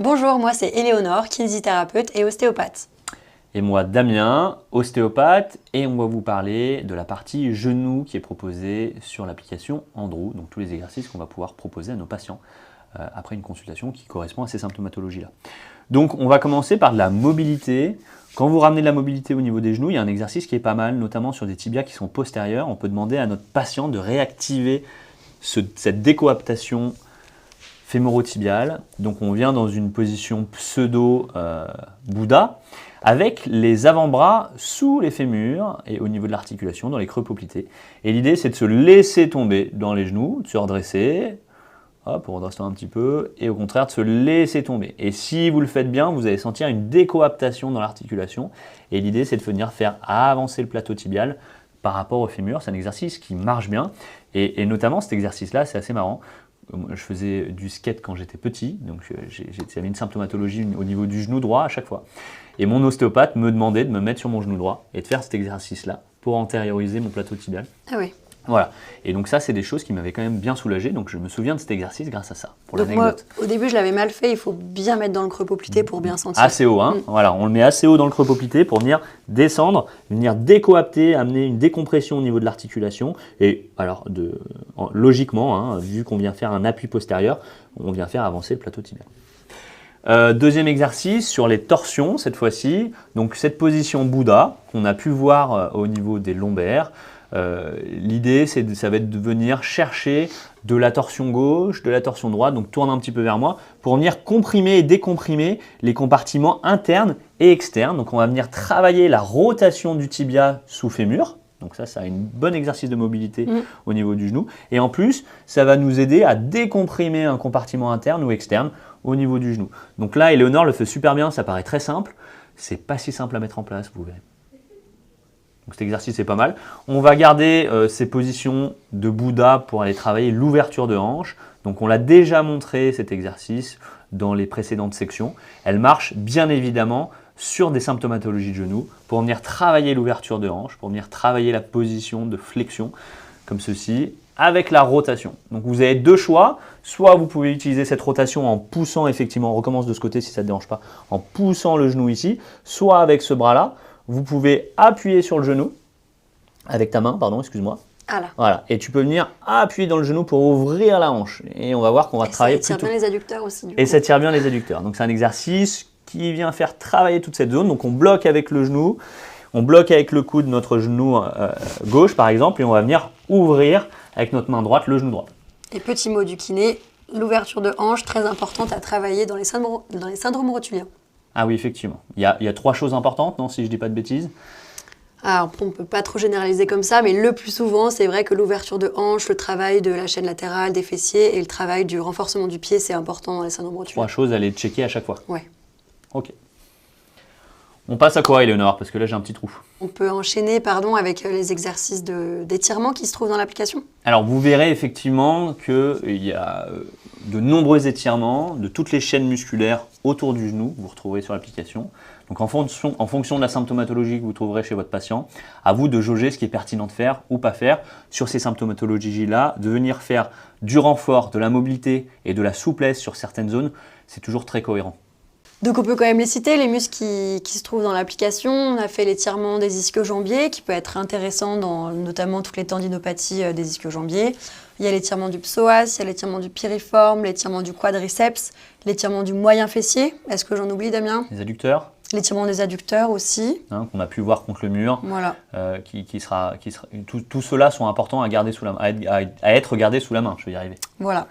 Bonjour, moi c'est Éléonore, kinésithérapeute et ostéopathe. Et moi, Damien, ostéopathe, et on va vous parler de la partie genou qui est proposée sur l'application Andrew, donc tous les exercices qu'on va pouvoir proposer à nos patients après une consultation qui correspond à ces symptomatologies-là. Donc on va commencer par de la mobilité. Quand vous ramenez de la mobilité au niveau des genoux, il y a un exercice qui est pas mal, notamment sur des tibias qui sont postérieurs. On peut demander à notre patient de réactiver cette décoaptation fémoro-tibiale. Donc on vient dans une position pseudo-Bouddha, avec les avant-bras sous les fémurs et au niveau de l'articulation, dans les creux poplités. Et l'idée, c'est de se laisser tomber dans les genoux, de se redresser, hop, on redresse un petit peu, et au contraire, de se laisser tomber. Et si vous le faites bien, vous allez sentir une décoaptation dans l'articulation. Et l'idée, c'est de venir faire avancer le plateau tibial par rapport au fémur. C'est un exercice qui marche bien. Et notamment, cet exercice-là, c'est assez marrant. Je faisais du skate quand j'étais petit, donc j'avais une symptomatologie au niveau du genou droit à chaque fois. Et mon ostéopathe me demandait de me mettre sur mon genou droit et de faire cet exercice-là pour antérioriser mon plateau tibial. Ah oui. Voilà. Et donc ça, c'est des choses qui m'avaient quand même bien soulagé. Donc je me souviens de cet exercice grâce à ça, pour Donc moi, l'anecdote. au début, je l'avais mal fait. Il faut bien mettre dans le creux poplité pour bien sentir. Assez haut, hein. Voilà, on le met assez haut dans le creux poplité pour venir descendre, venir décoapter, amener une décompression au niveau de l'articulation. Et alors, logiquement, hein, vu qu'on vient faire un appui postérieur, on vient faire avancer le plateau tibial. Deuxième exercice sur les torsions cette fois-ci. Donc cette position Bouddha qu'on a pu voir au niveau des lombaires. L'idée, ça va être de venir chercher de la torsion gauche, de la torsion droite, donc tourne un petit peu vers moi, pour venir comprimer et décomprimer les compartiments internes et externes. Donc on va venir travailler la rotation du tibia sous fémur. Donc ça a un bon exercice de mobilité au niveau du genou. Et en plus, ça va nous aider à décomprimer un compartiment interne ou externe au niveau du genou. Donc là, Éléonore le fait super bien, ça paraît très simple. C'est pas si simple à mettre en place, vous verrez. Donc cet exercice est pas mal. On va garder ces positions de Bouddha pour aller travailler l'ouverture de hanche. Donc on l'a déjà montré cet exercice dans les précédentes sections. Elle marche bien évidemment sur des symptomatologies de genoux pour venir travailler l'ouverture de hanche, pour venir travailler la position de flexion comme ceci avec la rotation. Donc vous avez deux choix. Soit vous pouvez utiliser cette rotation en poussant effectivement, on recommence de ce côté si ça ne te dérange pas, en poussant le genou ici, soit avec ce bras-là. Vous pouvez appuyer sur le genou, avec ta main, pardon, excuse-moi. Ah là. Voilà. Et tu peux venir appuyer dans le genou pour ouvrir la hanche. Et on va voir qu'on va travailler plutôt. Ça tire bien les adducteurs aussi. Et ça tire bien les adducteurs. Donc c'est un exercice qui vient faire travailler toute cette zone. Donc on bloque avec le genou, on bloque avec le coude notre genou gauche par exemple, et on va venir ouvrir avec notre main droite le genou droit. Et petit mot du kiné, l'ouverture de hanche, très importante à travailler dans les syndromes rotuliens. Ah oui, effectivement. Il y a trois choses importantes, non, si je ne dis pas de bêtises. Alors, on ne peut pas trop généraliser comme ça, mais le plus souvent, c'est vrai que l'ouverture de hanche, le travail de la chaîne latérale, des fessiers et le travail du renforcement du pied, c'est important dans les syndromes rotuliens. Trois choses à les checker à chaque fois. Ouais. Ok. On passe à quoi, Éléonore? Parce que là, j'ai un petit trou. On peut enchaîner avec les exercices d'étirement qui se trouvent dans l'application. Alors, vous verrez effectivement qu'il y a de nombreux étirements de toutes les chaînes musculaires autour du genou, vous retrouverez sur l'application. Donc en fonction de la symptomatologie que vous trouverez chez votre patient, à vous de jauger ce qui est pertinent de faire ou pas faire sur ces symptomatologies-là, de venir faire du renfort, de la mobilité et de la souplesse sur certaines zones, c'est toujours très cohérent. Donc on peut quand même les citer, les muscles qui se trouvent dans l'application. On a fait l'étirement des ischio-jambiers qui peut être intéressant dans notamment toutes les tendinopathies des ischio-jambiers. Il y a l'étirement du psoas, il y a l'étirement du piriforme, l'étirement du quadriceps, l'étirement du moyen fessier. Est-ce que j'en oublie, Damien? Les adducteurs, L'étirement des adducteurs aussi. hein, qu'on a pu voir contre le mur, Voilà. tout cela sont importants à garder sous la main, à être gardés sous la main, je vais y arriver. Voilà.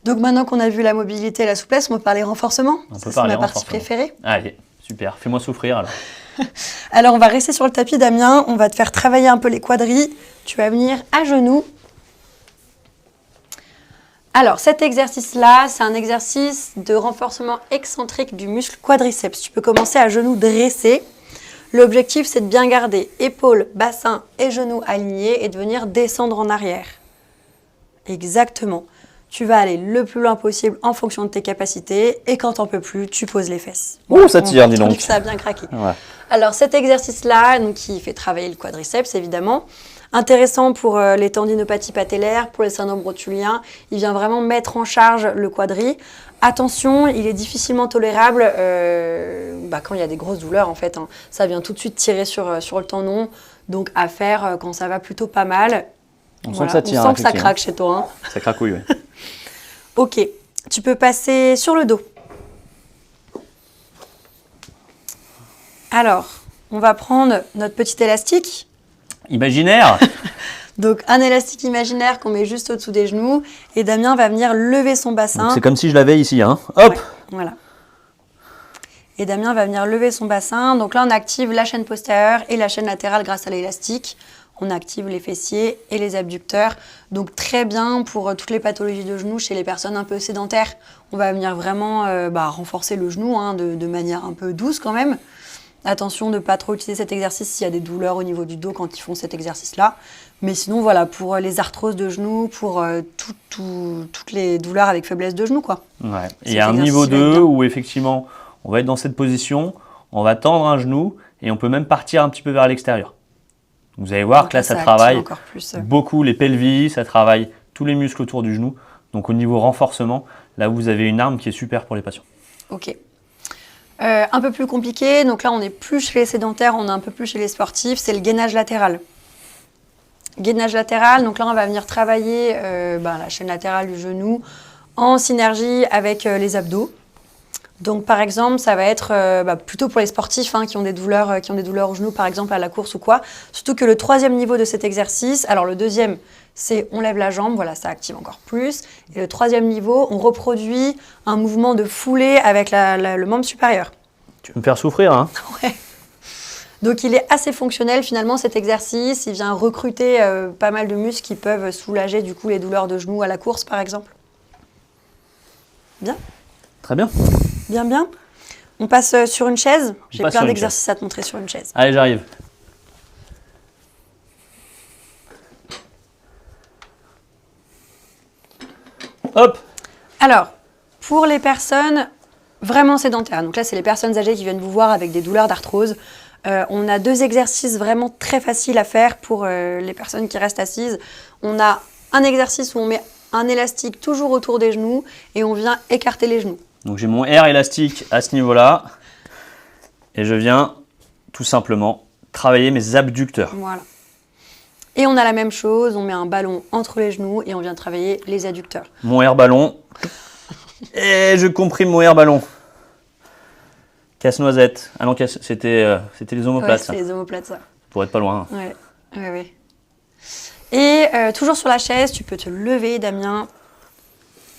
Donc maintenant qu'on a vu la mobilité et la souplesse, on peut parler renforcement. C'est ma partie préférée. Allez, super, fais-moi souffrir alors. Alors on va rester sur le tapis, Damien. On va te faire travailler un peu les quadris. Tu vas venir à genoux. Alors cet exercice-là, c'est un exercice de renforcement excentrique du muscle quadriceps. Tu peux commencer à genoux dressés. L'objectif, c'est de bien garder épaules, bassin et genoux alignés et de venir descendre en arrière. Exactement. Tu vas aller le plus loin possible en fonction de tes capacités et quand t'en peux plus, tu poses les fesses. Oh, ça tire, dis donc. Ça a bien craqué. Ouais. Alors cet exercice-là, qui fait travailler le quadriceps évidemment, Intéressant pour les tendinopathies patellaires, pour les syndromes rotuliens. Il vient vraiment mettre en charge le quadri. Attention, il est difficilement tolérable quand il y a des grosses douleurs en fait. Hein. Ça vient tout de suite tirer sur le tendon. Donc à faire quand ça va plutôt pas mal. On sent que ça tire. On sent que ça craque chez toi. Hein. Ça cracouille, oui. Ok, tu peux passer sur le dos. Alors, on va prendre notre petit élastique. Imaginaire. Donc un élastique imaginaire qu'on met juste au-dessous des genoux et Damien va venir lever son bassin. Donc, c'est comme si je l'avais ici, hein. Hop. Ouais, voilà. Et Damien va venir lever son bassin. Donc là, on active la chaîne postérieure et la chaîne latérale grâce à l'élastique. On active les fessiers et les abducteurs. Donc très bien pour toutes les pathologies de genoux chez les personnes un peu sédentaires. On va venir vraiment renforcer le genou hein, de manière un peu douce quand même. Attention de ne pas trop utiliser cet exercice s'il y a des douleurs au niveau du dos quand ils font cet exercice-là. Mais sinon, voilà, pour les arthroses de genoux, pour toutes les douleurs avec faiblesse de genoux, quoi. Ouais. Il y a un niveau 2 où effectivement, on va être dans cette position, on va tendre un genou et on peut même partir un petit peu vers l'extérieur. Vous allez voir que là, ça travaille beaucoup les pelvis, ça travaille tous les muscles autour du genou. Donc au niveau renforcement, là, vous avez une arme qui est super pour les patients. Ok. Un peu plus compliqué, donc là on n'est plus chez les sédentaires, on est un peu plus chez les sportifs, c'est le gainage latéral. Gainage latéral, donc là on va venir travailler la chaîne latérale du genou en synergie avec les abdos. Donc par exemple, ça va être plutôt pour les sportifs qui ont des douleurs au genou, par exemple à la course ou quoi. Surtout que le troisième niveau de cet exercice, alors le deuxième, c'est on lève la jambe, voilà, ça active encore plus. Et le troisième niveau, on reproduit un mouvement de foulée avec le membre supérieur. Tu veux me faire souffrir, hein? Ouais. Donc il est assez fonctionnel finalement cet exercice. Il vient recruter pas mal de muscles qui peuvent soulager du coup les douleurs de genoux à la course par exemple. Bien? Très bien. Bien, bien. On passe sur une chaise. J'ai plein d'exercices à te montrer sur une chaise. Allez, j'arrive. Hop. Alors, pour les personnes vraiment sédentaires, donc là, c'est les personnes âgées qui viennent vous voir avec des douleurs d'arthrose. On a 2 exercices vraiment très faciles à faire pour les personnes qui restent assises. On a un exercice où on met un élastique toujours autour des genoux et on vient écarter les genoux. Donc j'ai mon air élastique à ce niveau-là et je viens tout simplement travailler mes abducteurs. Voilà. Et on a la même chose, on met un ballon entre les genoux et on vient travailler les adducteurs. Mon air ballon et je comprime mon air ballon. Casse-noisette. Ah non, c'était les omoplates. Ouais, c'est les omoplates ça. Pour être pas loin. Ouais. Et toujours sur la chaise, tu peux te lever, Damien.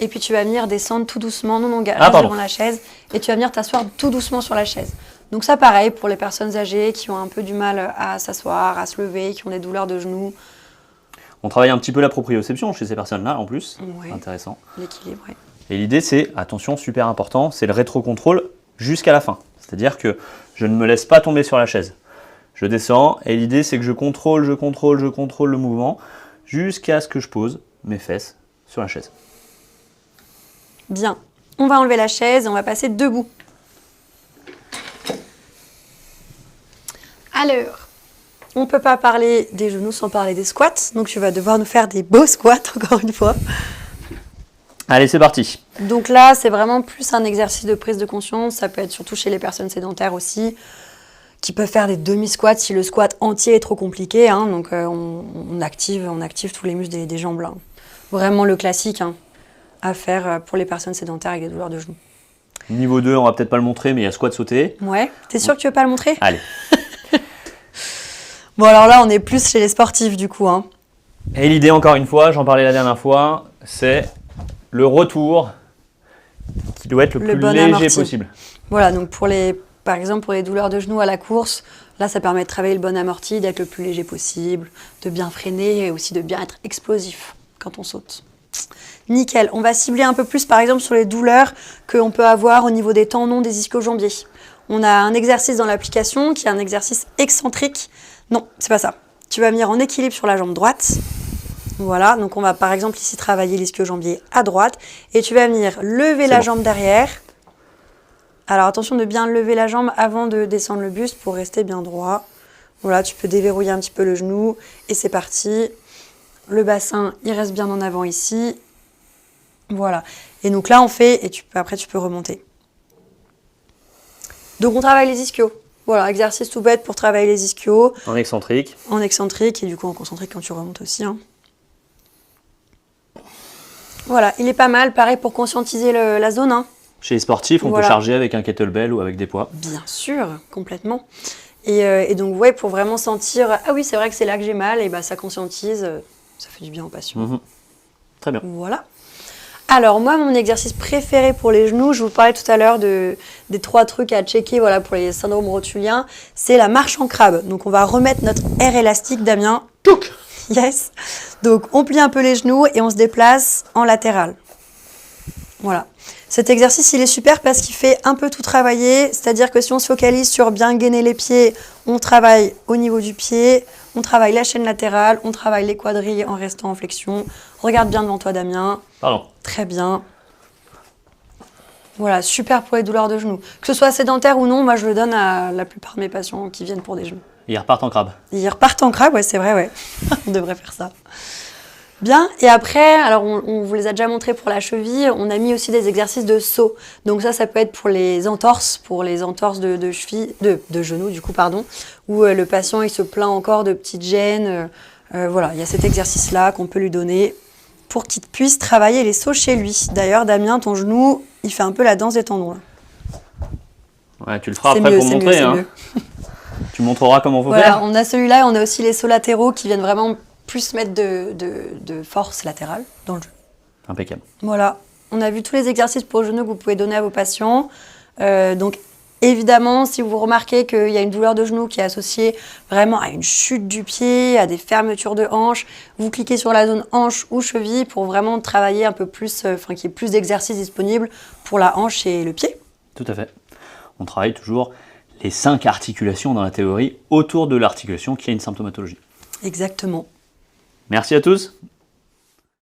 Et puis tu vas venir descendre tout doucement, non devant la chaise. Et tu vas venir t'asseoir tout doucement sur la chaise. Donc ça, pareil, pour les personnes âgées qui ont un peu du mal à s'asseoir, à se lever, qui ont des douleurs de genoux. On travaille un petit peu la proprioception chez ces personnes-là, en plus. Ouais. Intéressant. L'équilibre, ouais. Et l'idée, c'est, attention, super important, c'est le rétrocontrôle jusqu'à la fin. C'est-à-dire que je ne me laisse pas tomber sur la chaise. Je descends et l'idée, c'est que je contrôle le mouvement jusqu'à ce que je pose mes fesses sur la chaise. Bien. On va enlever la chaise et on va passer debout. Alors, on ne peut pas parler des genoux sans parler des squats. Donc, tu vas devoir nous faire des beaux squats, encore une fois. Allez, c'est parti. Donc là, c'est vraiment plus un exercice de prise de conscience. Ça peut être surtout chez les personnes sédentaires aussi, qui peuvent faire des demi-squats si le squat entier est trop compliqué. Hein. Donc, on active tous les muscles des jambes là. Vraiment le classique à faire pour les personnes sédentaires avec des douleurs de genoux. Niveau 2, on va peut-être pas le montrer, mais il y a squat sauté. Ouais. T'es sûr que tu veux pas le montrer? Allez. Bon, alors là, on est plus chez les sportifs du coup. Et l'idée, encore une fois, j'en parlais la dernière fois, c'est le retour qui doit être le plus léger possible. Voilà, donc par exemple pour les douleurs de genoux à la course, là ça permet de travailler le bon amorti, d'être le plus léger possible, de bien freiner et aussi de bien être explosif quand on saute. Nickel, on va cibler un peu plus par exemple sur les douleurs qu'on peut avoir au niveau des tendons des ischio-jambiers. On a un exercice dans l'application qui est un exercice excentrique. Non, c'est pas ça. Tu vas venir en équilibre sur la jambe droite. Voilà, donc on va par exemple ici travailler l'ischio-jambier à droite et tu vas venir lever la jambe derrière. Alors attention de bien lever la jambe avant de descendre le buste pour rester bien droit. Voilà, tu peux déverrouiller un petit peu le genou et c'est parti. Le bassin, il reste bien en avant ici. Voilà. Et donc là, on fait, et après tu peux remonter. Donc on travaille les ischios. Voilà, exercice tout bête pour travailler les ischios. En excentrique. En excentrique et du coup en concentrique quand tu remontes aussi. Hein. Voilà, il est pas mal, pareil pour conscientiser la zone. Hein. Chez les sportifs, on Voilà. peut charger avec un kettlebell ou avec des poids. Bien sûr, complètement. Et donc, ouais, pour vraiment sentir, ah oui, c'est vrai que c'est là que j'ai mal, et bah ça conscientise, ça fait du bien aux patients. Mhm. Très bien. Voilà. Alors, moi, mon exercice préféré pour les genoux, je vous parlais tout à l'heure des 3 trucs à checker voilà, pour les syndromes rotuliens, c'est la marche en crabe. Donc, on va remettre notre air élastique, Damien. Touc. Yes. Donc, on plie un peu les genoux et on se déplace en latéral. Voilà. Cet exercice, il est super parce qu'il fait un peu tout travailler. C'est-à-dire que si on se focalise sur bien gainer les pieds, on travaille au niveau du pied, on travaille la chaîne latérale, on travaille les quadrilles en restant en flexion. Regarde bien devant toi, Damien. Pardon. Très bien. Voilà, super pour les douleurs de genoux. Que ce soit sédentaire ou non, moi je le donne à la plupart de mes patients qui viennent pour des genoux. Et ils repartent en crabe. Ils repartent en crabe, ouais, c'est vrai, ouais. On devrait faire ça. Bien, et après, alors on vous les a déjà montrés pour la cheville, on a mis aussi des exercices de saut. Donc ça peut être pour les entorses de cheville, de genoux du coup, pardon, où le patient il se plaint encore de petites gênes. Voilà, il y a cet exercice-là qu'on peut lui donner pour qu'il puisse travailler les sauts chez lui. D'ailleurs, Damien, ton genou, il fait un peu la danse des tendons. Là. Ouais, tu le feras C'est après mieux, pour c'est montrer. mieux, Hein. mieux. Tu montreras comment faut Voilà, faire. on a celui-là et on a aussi les sauts latéraux qui viennent vraiment plus mettre de force latérale dans le jeu. Impeccable. Voilà, on a vu tous les exercices pour le genou que vous pouvez donner à vos patients. Donc évidemment, si vous remarquez qu'il y a une douleur de genou qui est associée vraiment à une chute du pied, à des fermetures de hanches, vous cliquez sur la zone hanche ou cheville pour vraiment travailler un peu plus, qu'il y ait plus d'exercices disponibles pour la hanche et le pied. Tout à fait. On travaille toujours les 5 articulations dans la théorie autour de l'articulation qui a une symptomatologie. Exactement. Merci à tous.